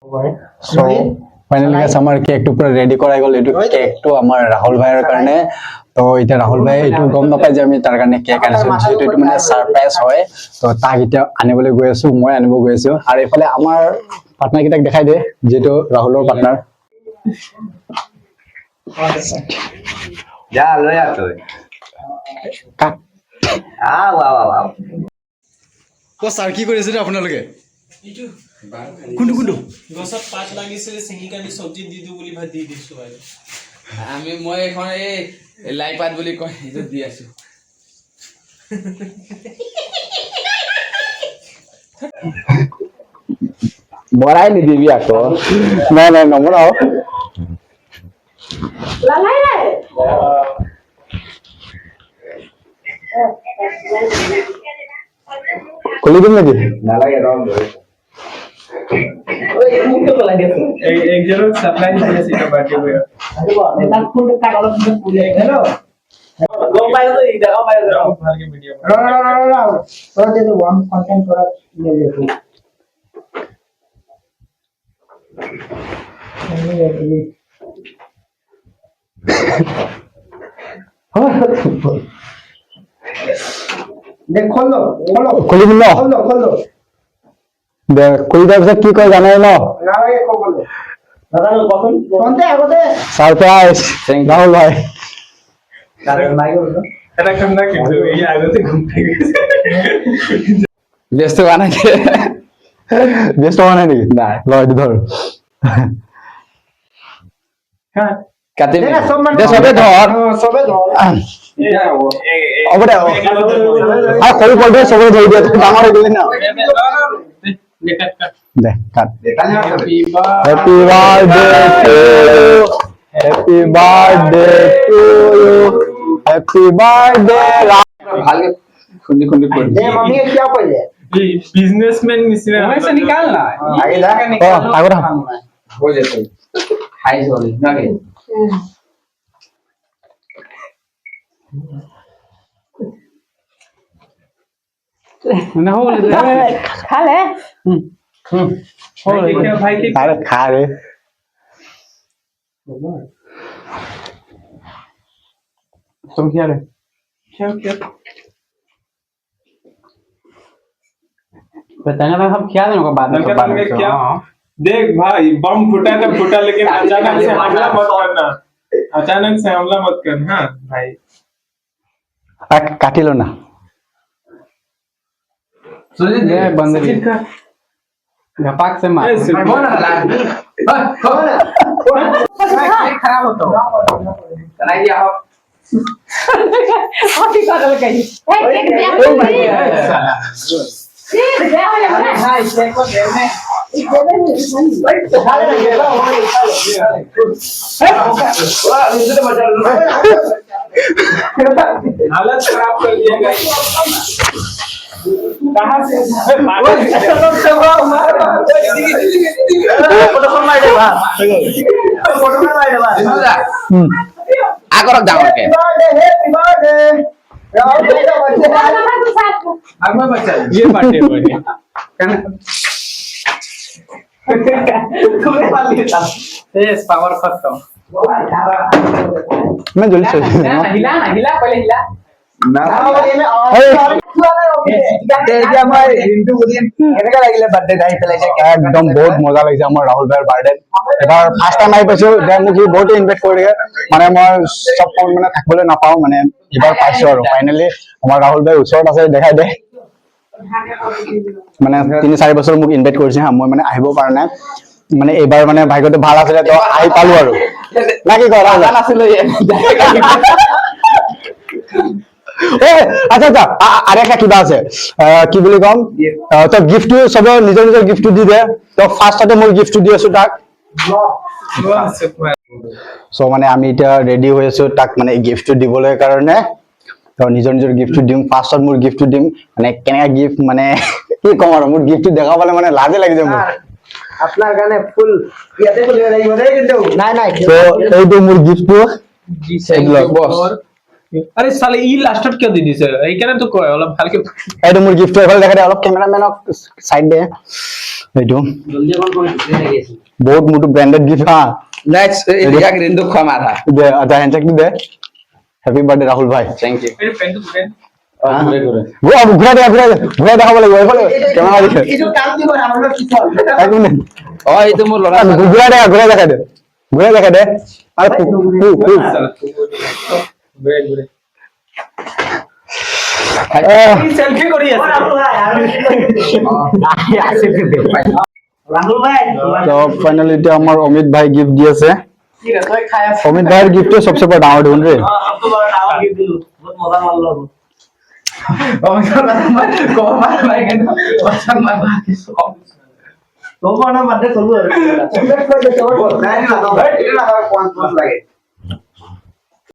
So finally guys আমার কেকটো পুরো রেডি করা গেল। এটু কেকটো আমার রাহুল ভাইয়ের কারণে। তো এটা রাহুল ভাই এটু গম নাপায় যে আমি তার কারণে কেক আনিছো, যেহেতু এটু মানে সারপ্রাইজ হয়। তো তাক এটা আনিবলৈ গৈ আছো, মই আনিব গৈ আছো। আৰু এফালে আমাৰ পাৰ্টনাৰ কিটাক দেখাই দে, যেটো ৰাহুলৰ পাৰ্টনাৰ। যা লৈ আ তই কাট আ তো স্যাৰ কি কৰিছে আপোনালোকে? কোনটো কোনটো গছত পাত লাগিছিলে চিঙি কানি চব্জি দি দিও বুলি ভাত দি দিছো আৰু মই এখন এই লাই পাত বুলি কয় সেইটো দি আছো। বৰাই নিদিবি আকৌ। নাই নাই নবনাও। খুলি দিম নেকি? নালাগে ৰং লৈ একজনক সাপ্লাই দি আছে এটা বাকি বয় এটা ফোন কাট অলপ পুলে হেল্ল গম পাইছো এই দেখা পাইছো ভালকে ভিডিও তোরা যে ওয়ান কন্টেন্ট করা নিয়ে যেত দেখ খোলো খুলি দিম ন? খোলো দেখ খুলি দিয়াৰ পিছত কি কয় জানাই ন? নালাগে কবলে নাজানো কখন কোনতে আগতে সারপ্রাইজ রাহুল ভাই। কারণ মাইক বলো এটা কাম না কিন্তু এই আগতে ঘুম থেকে ব্যস্ত হোৱা নাই ব্যস্ত হোৱা নাই নেকি? নাই ল এইটো ধৰ। হ্যাঁ কাটিম দেখা সব মানে সবে ধৰ। সবে ধৰ হ'ব দে। আৰু সৰু পোৱালিটোৱে চবৰে ধৰি দিয়ে, তুমি ডাঙৰ হৈ গলি ন। দে কাট। Happy happy birthday to you, happy birthday to you, happy birthday. ভালকে খুন্দি খুন্দি কৰি ये मम्मी ये क्या पहले बिजनेसमैन निसिना से निकाल ना आगे जा আগত हो जैसे खाई जोली ना के ना हो ले खा ले भाई के আরে খা রে। तुम क्या रे क्या बताना ना हम क्या देने को बाद में क्या देख भाई बम फूटा तो फूटा लेकिन अचानक से हमला मत करना अचानक से हमला मत करना हाँ भाई কাটি লো না। सुनी दे बंदरी घपाक से मार कौन हला कौन खराब हो तो चलाई दिया हो अभी पागल कहीं एक ब्याह हो गया ठीक ब्याह हो गया हां इसे को दे में हालत खराब कर दिया गाइस कहां से फोटो मार दे बा फोटो मार दे बा आगरक डावर के हैप्पी बर्थडे आगमा बच्चा ये बर्थडे बर्थडे तुम्हें पाल लिया यस पावर खत्म मैं जल्दी से हिला ना हिला पहले हिला না এতিয়া মই হিন্দু বুলিম এনেকা লাগিলে বাৰ্থডে আহি পেলাইছে একদম বহুত মজা লাগিছে আমাৰ ৰাহুল ভাইৰ বাৰ্থডে। এবাৰ ফাৰ্ষ্ট টাইম আহি পাইছো, দেন মোক সি বহুতে ইনভাইট কৰি দিয়ে, মানে মই চব সময় মানে থাকিবলৈ নাপাওঁ, মানে এইবাৰ পাইছো আৰু ফাইনেলি আমাৰ ৰাহুল ভাই ওচৰত আছে, দেখাই দে। মানে ৩-৪ বছৰ মোক ইনভাইট কৰিছে হা, মই মানে আহিব পৰা নাই, মানে এইবাৰ মানে ভাগ্যটো ভাল আছিলে তো আহি পালো আৰু না কি কয় ৰাহুল? আছিল আচ্ছা আচ্ছা আৰু এটা কিবা আছে, কি বুলি কম, তই গিফ্টটো চবে নিজৰ নিজৰ গিফ্টটো দি দে। তো ফাৰ্ষ্টতে মই গিফ্টটো দি আছো তাক। সো মানে আমি এতিয়া ৰেডি হৈ আছো তাক মানে গিফ্টটো দিবলৈ কাৰণে। তো নিজৰ নিজৰ গিফ্টটো দিম, ফাৰ্ষ্টত মোৰ গিফ্টটো দিম, মানে কেনেকা গিফ্ট মানে কি কম আৰু, মোৰ গিফ্টটো দেখা পালে মানে লাজে লাগি যায় মোৰ। আপনার গানে ফুল ইয়াতে খুলিব লাগিব দেই কিন্তু নাই নাই তো এইটো মোৰ গিফ্টটো বস আৰে সালে ই লাস্টত কিয় দি দিছে এইকাৰণে তো কয় অলপ ভালকে এইটো মোৰ গিফ্ট এফালে দেখা দে অলপ কেমেৰামেনক সাইড দে এইটো জলদি অকণ কৰি দিছে লাগি আছে বহুত মোটো ব্ৰ্যান্ডেড গিফট হা নেক্সট ইয়াক ৰিন্দু খোৱা মাৰা দে আধা হ্যান্ডশেক দে হ্যাপি বার্থডে রাহুল ভাই থ্যাংক ইউ এই পেনটো গুটেন ঘুরা দেখাব লাগিব এইফালে কেমেৰা দিছে এইটো কাম দিব আমাৰ কি চল এক মিনিট অ এইটো মোৰ ল'ৰা ঘুৰা দেখা দে আৰে সেলফি কৰি আছে ৰাহুল ভাই তো ফাইনালি এতিয়া আমাৰ অমিত ভাই গিফট দি আছে কি ৰে তই খাই আছ অমিত ভাইৰ গিফটটো সবচে বড় ডাঙৰ দেখোন ৰে সবটো বড় ডাঙৰ গিফট দিলো বহুত মজা মাৰলো ভাই কিন্তু পছন্দ মাৰ তো মানে বাদে চলো আৰু নাই না ভাই এটা না 5 লাগে